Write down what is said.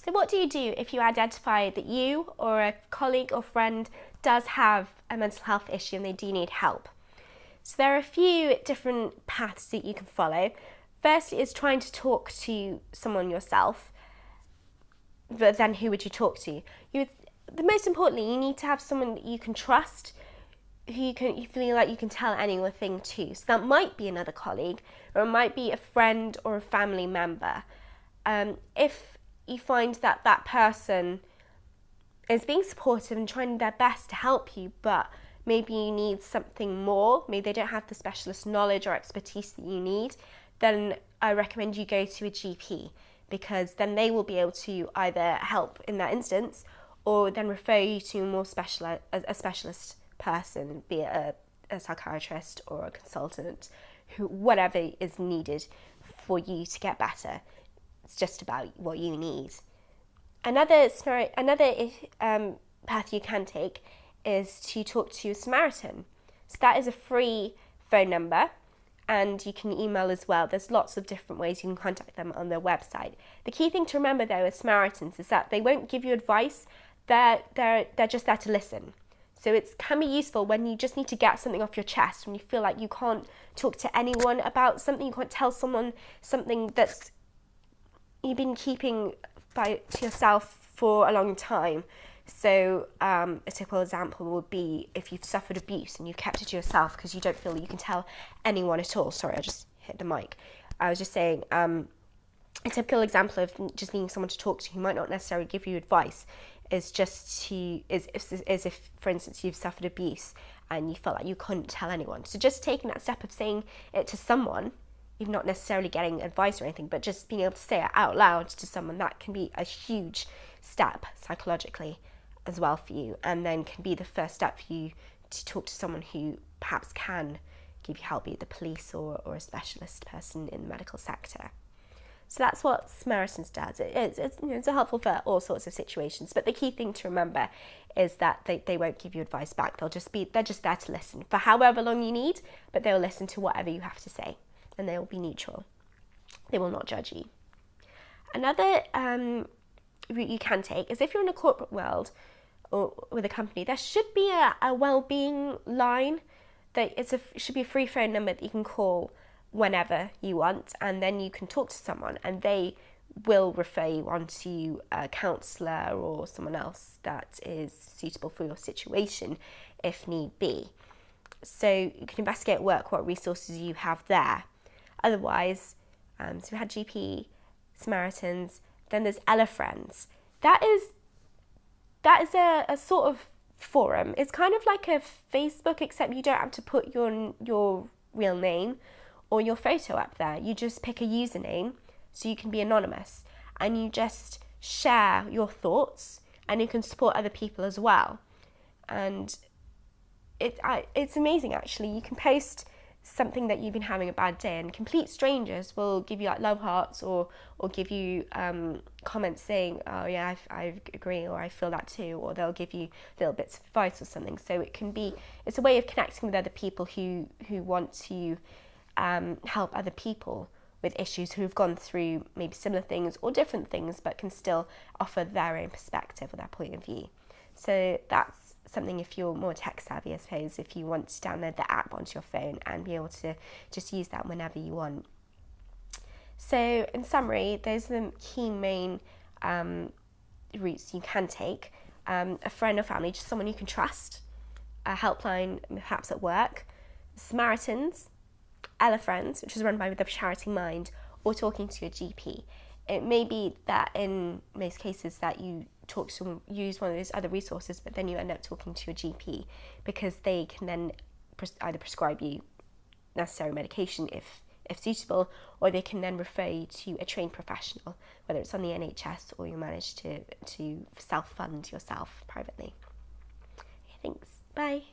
So what do you do if you identify that you or a colleague or friend does have a mental health issue and they do need help? So there are a few different paths that you can follow. Firstly is trying to talk to someone yourself, but then who would you talk to? The most importantly, you need to have someone that you can trust, who you feel like you can tell anything to. So that might be another colleague, or it might be a friend or a family member. If you find that that person is being supportive and trying their best to help you, but maybe you need something more, maybe they don't have the specialist knowledge or expertise that you need, then I recommend you go to a GP, because then they will be able to either help in that instance or then refer you to a specialist person, be it a psychiatrist or a consultant, whatever is needed for you to get better. It's just about what you need. Another path you can take is to talk to a Samaritan. So that is a free phone number, and you can email as well. There's lots of different ways you can contact them on their website. The key thing to remember though with Samaritans is that they won't give you advice. They're just there to listen. So it can be useful when you just need to get something off your chest, when you feel like you can't talk to anyone about something, you can't tell someone something that's you've been keeping to yourself for a long time. So a typical example would be if you've suffered abuse and you've kept it to yourself because you don't feel that you can tell anyone at all. Sorry, I just hit the mic. I was just saying a typical example of just needing someone to talk to who might not necessarily give you advice is if, for instance, you've suffered abuse and you felt like you couldn't tell anyone. So just taking that step of saying it to someone, even not necessarily getting advice or anything, but just being able to say it out loud to someone, that can be a huge step psychologically as well for you, and then can be the first step for you to talk to someone who perhaps can give you help, be it the police or a specialist person in the medical sector. So that's what Samaritans does. It's helpful for all sorts of situations, but the key thing to remember is that they won't give you advice back. They're just there to listen for however long you need, but they'll listen to whatever you have to say, and they will be neutral. They will not judge you. Another route you can take is if you're in a corporate world or with a company, there should be a well-being line. It should be a free phone number that you can call whenever you want, and then you can talk to someone and they will refer you on to a counsellor or someone else that is suitable for your situation if need be. So you can investigate at work what resources you have there. Otherwise, so we had GP, Samaritans, then there's Ella Friends. That is a sort of forum. It's kind of like a Facebook, except you don't have to put your real name or your photo up there. You just pick a username so you can be anonymous, and you just share your thoughts, and you can support other people as well. And it's amazing actually. You can post something that you've been having a bad day, and complete strangers will give you like love hearts or give you comments saying, oh yeah, I agree, or I feel that too, or they'll give you little bits of advice or something. So it's a way of connecting with other people who want to help other people with issues who've gone through maybe similar things or different things, but can still offer their own perspective or their point of view. So that's something if you're more tech savvy, I suppose, if you want to download the app onto your phone and be able to just use that whenever you want. So in summary, those are the key main routes you can take. A friend or family, just someone you can trust, a helpline perhaps at work, Samaritans, Ella Friends, which is run by the charity Mind, or talking to your GP. It may be that in most cases that you use one of those other resources, but then you end up talking to your GP, because they can then either prescribe you necessary medication if suitable, or they can then refer you to a trained professional, whether it's on the NHS or you manage to self-fund yourself privately. Thanks. Bye.